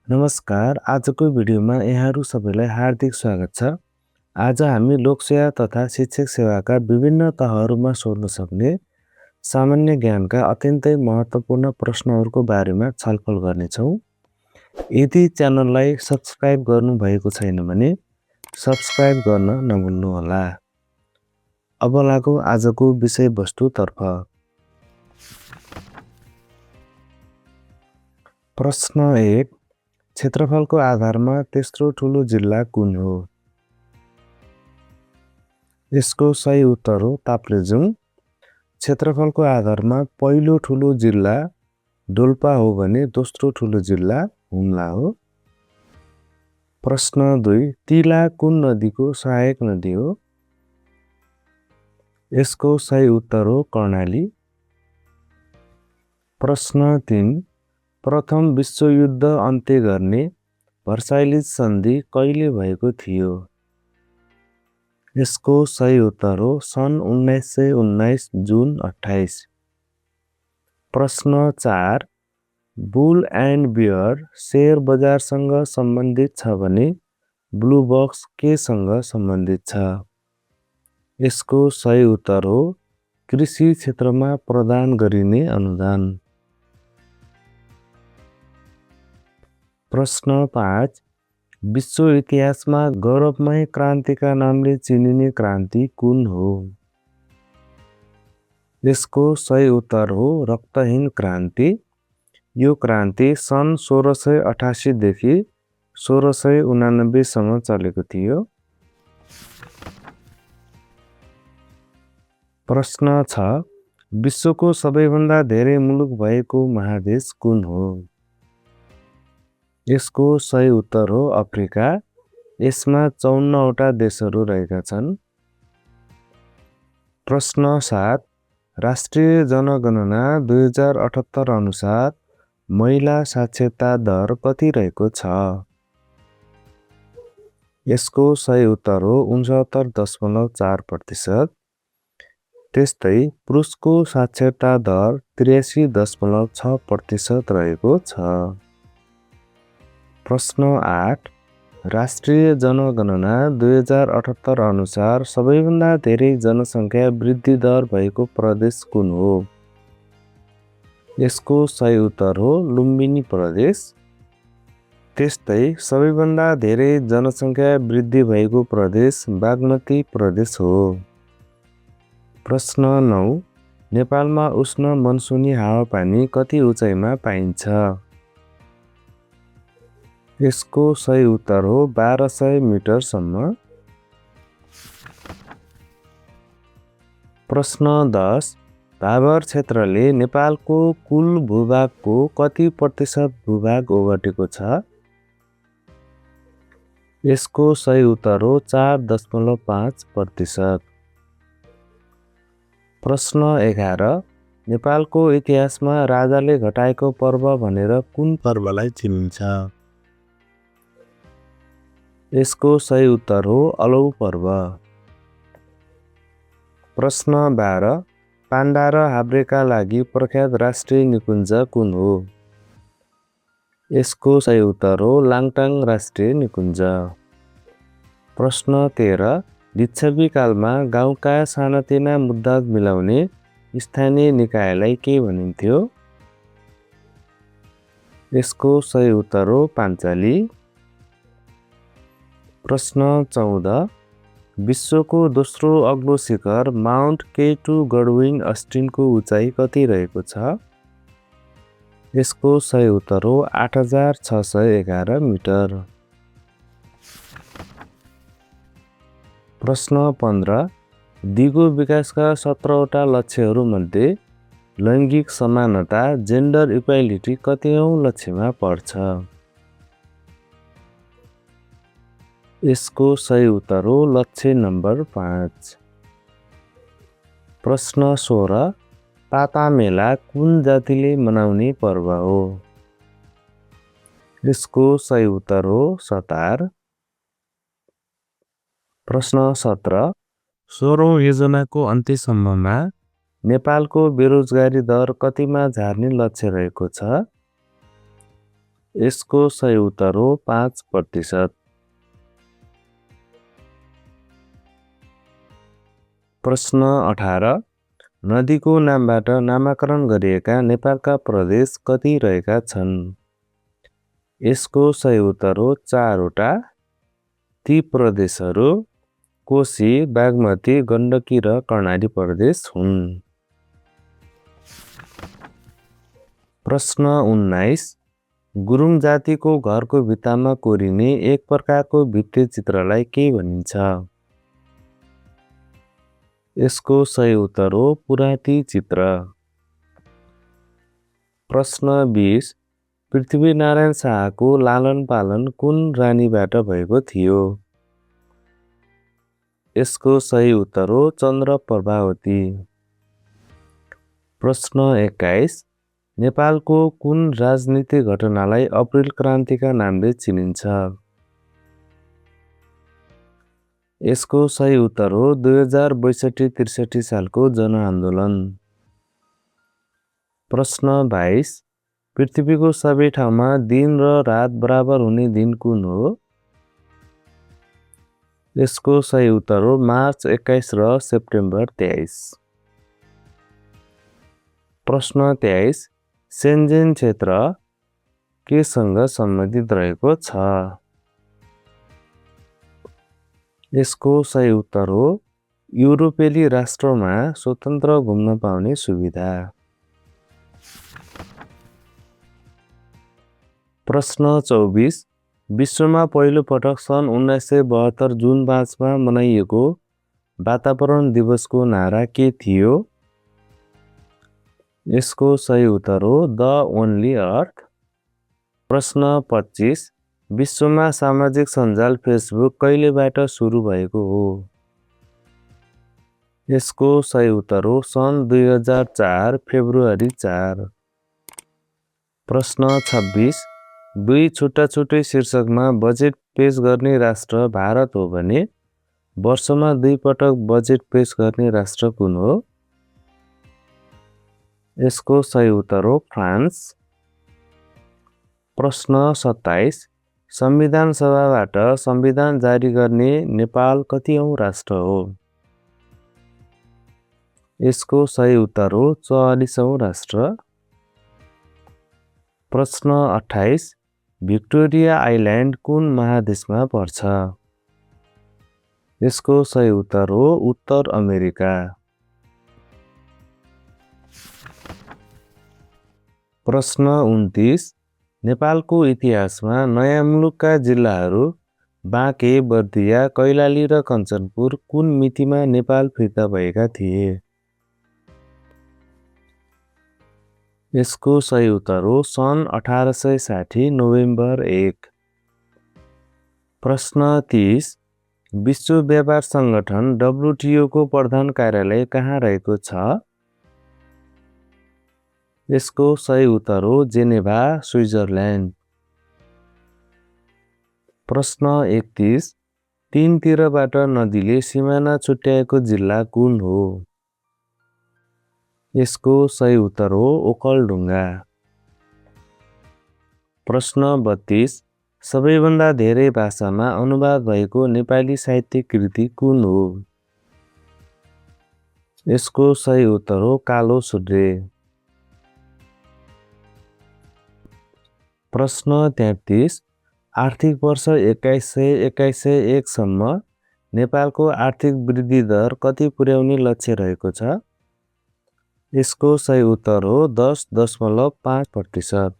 नमस्कार, आजको भिडियोमा यहाँहरू सबैलाई हार्दिक स्वागत छ। आज हामी लोकसेवा तथा शिक्षक सेवाका विभिन्न तहहरूमा सोध्न सक्ने सामान्य ज्ञानका अत्यन्तै महत्त्वपूर्ण प्रश्नहरूको बारेमा छलफल गर्नेछौँ। यदि च्यानललाई सब्स्क्राइब गर्नुभएको छैन भने सब्स्क्राइब गर्न नभुल्नुहोला। अब लागौँ आजको विषयवस्तुतर्फ। प्रश्न 1, क्षेत्रफलको आधारमा तेस्रो ठुलो जिल्ला कुन हो? यसको सही उत्तर हो ताप्लेजुङ। क्षेत्रफलको आधारमा पहिलो ठुलो जिल्ला डोल्पा हो भने दोस्रो ठुलो जिल्ला हुम्ला हो। प्रश्न 2, तिला कुन नदीको सहायक नदी हो? यसको सही उत्तर हो कर्णाली। प्रश्न 3, प्रथम विश्वयुद्ध अन्त्य गर्ने भर्साइलिज सन्धि कहिले भएको थियो? यसको सही उत्तर हो सन् 1919 जुन 28। प्रश्न 4, बुल एन्ड बियर शेयर बजारसँग सम्बन्धित छ भने ब्लू बक्स केसँग सम्बन्धित छ? यसको सही उत्तर हो कृषि क्षेत्रमा प्रदान गरिने अनुदान। प्रश्न 5, विश्व इतिहासमा गौरवमय क्रान्तिका नामले चिनिने क्रान्ति कुन हो? यसको सही उत्तर हो रक्तहीन क्रान्ति। यो क्रान्ति सन् 1688 देखि 1689 सम्म चलेको थियो। प्रश्न 6, विश्वको सबैभन्दा धेरै मुलुक भएको महादेश कुन हो? यसको सही उत्तर हो अफ्रिका। यसमा 54 वटा देशहरू रहेका छन्। प्रश्न 7, राष्ट्रिय जनगणना 2078 अनुसार महिला साक्षरता दर कति रहेको छ? यसको सही उत्तर हो 69.4%। त्यस्तै पुरुषको साक्षरता दर 83.6% रहेको छ। प्रश्न 8, राष्ट्रिय जनगणना 2078 अनुसार सबैभन्दा धेरै जनसङ्ख्या वृद्धि दर भएको प्रदेश कुन हो? यसको सही उत्तर हो लुम्बिनी प्रदेश। त्यस्तै सबैभन्दा धेरै जनसङ्ख्या वृद्धि भएको प्रदेश बागमती प्रदेश हो। प्रश्न 9, नेपालमा उष्ण मनसुनी हावापानी कति उचाइमा पाइन्छ? यसको सही उत्तर हो 1200 मिटरसम्म। प्रश्न 10, भाबर क्षेत्रले नेपालको कुल भूभागको कति प्रतिशत भूभाग ओगटेको छ? यसको सही उत्तर हो 4.5%। प्रश्न 11, नेपालको इतिहासमा राजाले घटाएको पर्व भनेर कुन पर्वलाई चिनिन्छ? यसको सही उत्तर हो अलौ पर्व। प्रश्न 12, पाण्डा र हाब्रेका लागि प्रख्यात राष्ट्रिय निकुञ्ज कुन हो? यसको सही उत्तर हो लाङटाङ राष्ट्रिय निकुञ्ज। प्रश्न 13, लिच्छवी कालमा गाउँका सानातिना मुद्दा मिलाउने स्थानीय निकायलाई के भनिन्थ्यो? यसको सही उत्तर हो पाञ्चाली। प्रश्न 14, विश्वको दोस्रो अग्लो शिखर माउन्ट K2 गडविन अस्टिनको उचाइ कति रहेको छ? यसको सही उत्तर हो 8611 मिटर। प्रश्न 15, दिगो विकासका 17 वटा लक्ष्यहरूमध्ये लैङ्गिक समानता जेन्डर इक्वालिटी कतिऔं लक्ष्यमा पर्छ? यसको सही उत्तर हो लक्ष्य नम्बर 5। प्रश्न 16, पाता मेला कुन जातिले मनाउने पर्व हो? यसको सही उत्तर हो सतार। प्रश्न 17, 16औं योजनाको अन्त्यसम्ममा नेपालको बेरोजगारी दर कतिमा झार्ने लक्ष्य रहेको छ? यसको सही उत्तर हो 5%। प्रश्न 18, नदीको नामबाट नामाकरण गरिएका नेपालका प्रदेश कति रहेका छन्? यसको सही उत्तर हो 4वटा। ती प्रदेशहरू कोशी, बागमती, गण्डकी र कर्णाली प्रदेश हुन्। प्रश्न 19, गुरुङ जातिको घरको भित्तामा कोरिने एक प्रकारको भित्ते चित्रलाई के भनिन्छ? यसको सही उत्तर हो पुराती चित्र। प्रश्न 20, पृथ्वीनारायण शाहको लालन पालन कुन रानीबाट भएको थियो? यसको सही उत्तर हो चन्द्र प्रभावती। प्रश्न 21, नेपालको कुन राजनीतिक घटनालाई अप्रिल क्रान्तिका नामले चिनिन्छ? यसको सही उत्तर हो 2062-63 सालको जनआन्दोलन। प्रश्न 22, पृथ्वीको सबै ठाउँमा दिन र रात बराबर हुने दिन कुन हो? यसको सही उत्तर हो मार्च 21 र सेप्टेम्बर 23। प्रश्न 23, सेन्जेन क्षेत्र केसँग सम्बन्धित रहेको छ? यसको सही उत्तर हो युरोपेली राष्ट्रमा स्वतन्त्र घुम्न पाउने सुविधा। प्रश्न 24, विश्वमा पहिलो पटक सन् 1972 जुन 5 मनाइएको वातावरण दिवसको नारा के थियो? यसको सही उत्तर हो द ओन्ली अर्थ। प्रश्न 25, विश्वमा सामाजिक सञ्जाल फेसबुक कहिलेबाट सुरु भएको हो? यसको सही उत्तर हो सन् 2004 फेब्रुअरी 4। प्रश्न 26, दुई छुट्टा-छुट्टै शीर्षकमा बजेट पेश गर्ने राष्ट्र भारत हो भने वर्षमा 2 पटक बजेट पेश गर्ने राष्ट्र कुन हो? यसको सही उत्तर हो फ्रान्स। प्रश्न 27, संविधान सभाबाट संविधान जारी गर्ने नेपाल कतिऔं राष्ट्र हो? यसको सही उत्तर हो 44औं राष्ट्र। प्रश्न 28, भिक्टोरिया आइल्यान्ड कुन महादेशमा पर्छ? यसको सही उत्तर हो उत्तर अमेरिका। प्रश्न 29, नेपालको इतिहासमा नयाँ मुलुकका जिल्लाहरू बाँके, बर्दिया, कैलाली र कञ्चनपुर कुन मितिमा नेपाल फिर्ता भएका थिए? यसको सही उत्तर हो सन् 1860 नोभेम्बर 1। प्रश्न 30, विश्व व्यापार सङ्गठन WTO को प्रधान कार्यालय कहाँ रहेको छ? यसको सही उत्तर हो जेनेभा, स्विजरल्यान्ड। प्रश्न 31, तीनतिरबाट नदीले सिमाना छुट्याएको जिल्ला कुन हो? यसको सही उत्तर हो ओखलढुङ्गा। प्रश्न 32, सबैभन्दा धेरै भाषामा अनुवाद भएको नेपाली साहित्य कृति कुन हो? यसको सही उत्तर हो कालो सूर्य। प्रश्न 33, आर्थिक वर्ष 2100-2101 सम्म नेपालको आर्थिक वृद्धि दर कति पुर्याउने लक्ष्य रहेको छ? यसको सही उत्तर हो 10.5%।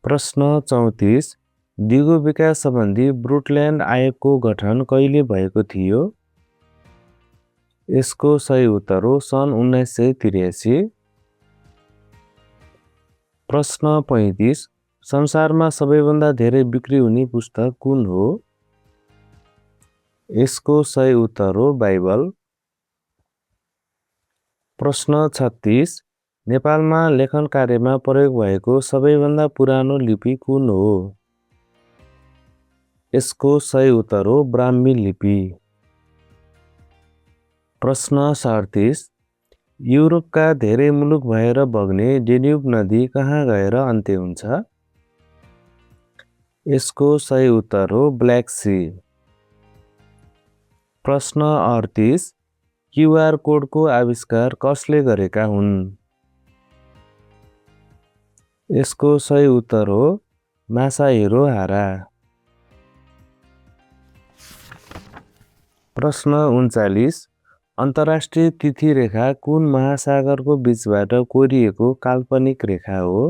प्रश्न 34, दिगो विकास सम्बन्धी ब्रुटल्यान्ड आयोगको गठन कहिले भएको थियो? यसको सही उत्तर हो सन् 1983। प्रश्न 35, संसारमा सबैभन्दा धेरै बिक्री हुने पुस्तक कुन हो? यसको सही उत्तर हो बाइबल। प्रश्न 36, नेपालमा लेखन कार्यमा प्रयोग भएको सबैभन्दा पुरानो लिपि कुन हो? यसको सही उत्तर हो ब्राह्मी लिपि। प्रश्न 37, युरोपका धेरै मुलुक भएर बग्ने डेन्युब नदी कहाँ गएर अन्त्य हुन्छ? यसको सही उत्तर हो ब्ल्याक सी। प्रश्न 38 क्युआर कोडको आविष्कार कसले गरेका हुन्? यसको सही उत्तर हो मासाहिरो हारा। प्रश्न 39 अन्तर्राष्ट्रिय तिथि रेखा कुन महासागरको बीचबाट कोरिएको काल्पनिक रेखा हो?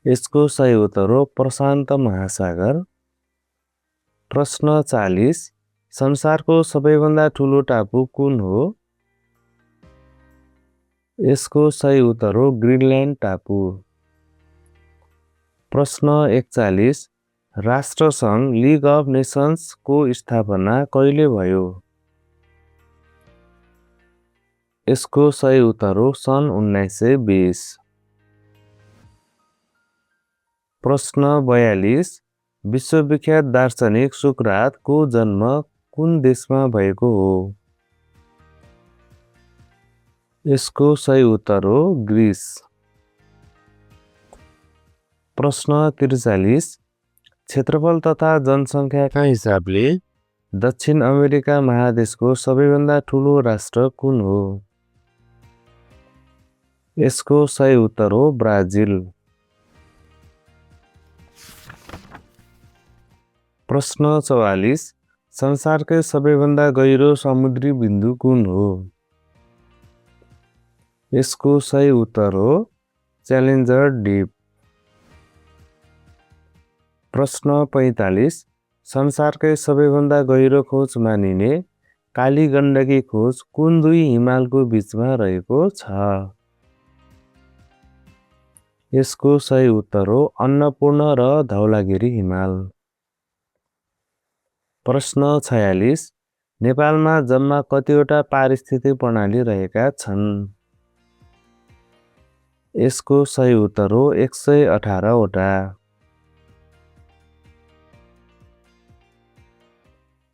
यसको सही उत्तर हो प्रशान्त महासागर। प्रश्न 40 संसारको सबैभन्दा ठुलो टापु कुन हो? यसको सही उत्तर हो ग्रिनल्यान्ड टापु। प्रश्न 41 राष्ट्रसङ्घ लिग अफ नेसन्सको स्थापना कहिले भयो? यसको सही उत्तर हो सन् 1920। प्रश्न 42 विश्वविख्यात दार्शनिक सुकरातको जन्म कुन देशमा भएको हो? यसको सही उत्तर हो ग्रिस। प्रश्न 43 क्षेत्रफल तथा जनसङ्ख्याका हिसाबले दक्षिण अमेरिका महादेशको सबैभन्दा ठुलो राष्ट्र कुन हो? यसको सही उत्तर हो ब्राजिल। प्रश्न 44 संसारकै सबैभन्दा गहिरो समुद्री बिन्दु कुन हो? यसको सही उत्तर हो च्यालेन्जर डिप। प्रश्न 45 संसारकै सबैभन्दा गहिरो खोज मानिने काली गण्डकी खोज कुन दुई हिमालको बीचमा रहेको छ? यसको सही उत्तर हो अन्नपूर्ण र धौलागिरी हिमाल। प्रश्न 46 नेपालमा जम्मा कतिवटा पारिस्थितिक प्रणाली रहेका छन्? यसको सही उत्तर हो 118 वटा।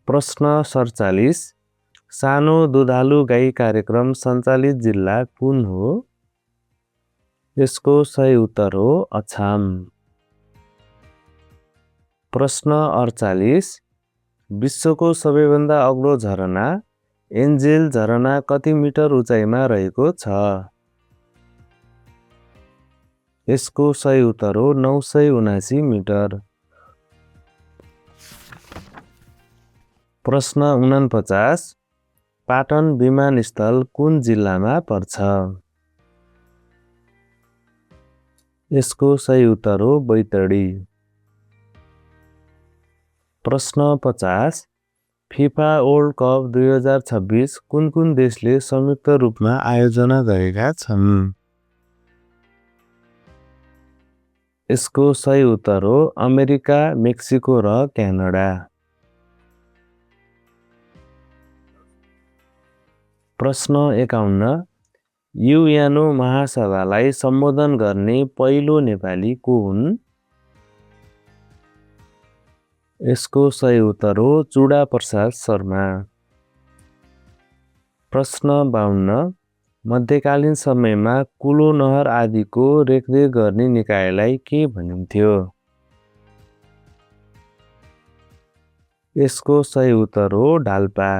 प्रश्न 47 सानो दुधालु गाई कार्यक्रम सञ्चालित जिल्ला कुन हो? यसको सही उत्तर हो अछाम। प्रश्न 48 विश्वको सबैभन्दा अग्लो झरना एन्जेल झरना कति मिटर उचाइमा रहेको छ? यसको सही उत्तर हो 979 मिटर। प्रश्न 49 पाटन विमानस्थल कुन जिल्लामा पर्छ? यसको सही उत्तर हो बैतडी। प्रश्न 50 फिफा वर्ल्ड कप 2026 कुन कुन देशले संयुक्त रूपमा आयोजना गरेका छन्? यसको सही उत्तर हो अमेरिका, मेक्सिको र क्यानाडा। प्रश्न 51 युएनओ महासभालाई सम्बोधन गर्ने पहिलो नेपाली को हुन्? यसको सही उत्तर हो चुडा प्रसाद शर्मा। प्रश्न 52 मध्यकालीन समयमा कुलो नहर आदिको रेखदेख गर्ने निकायलाई के भनिन्थ्यो? यसको सही उत्तर हो ढाल्पा।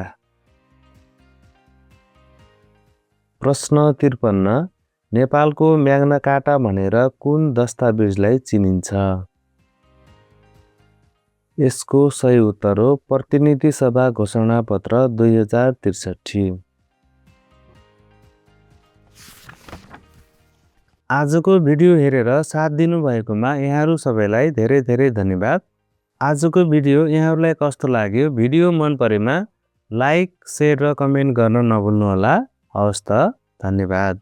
प्रश्न 53 नेपालको म्याग्ना कार्टा भनेर कुन दस्तावेजलाई चिनिन्छ? यसको सही उत्तर हो प्रतिनिधि सभा घोषणापत्र 2063। आजको भिडियो हेरेर साथ दिनुभएकोमा यहाँहरू सबैलाई धेरै धेरै धन्यवाद। आजको भिडियो यहाँहरूलाई कस्तो लाग्यो? भिडियो मन परेमा लाइक, शेयर र कमेन्ट गर्न नभुल्नुहोला। हवस् त, धन्यवाद।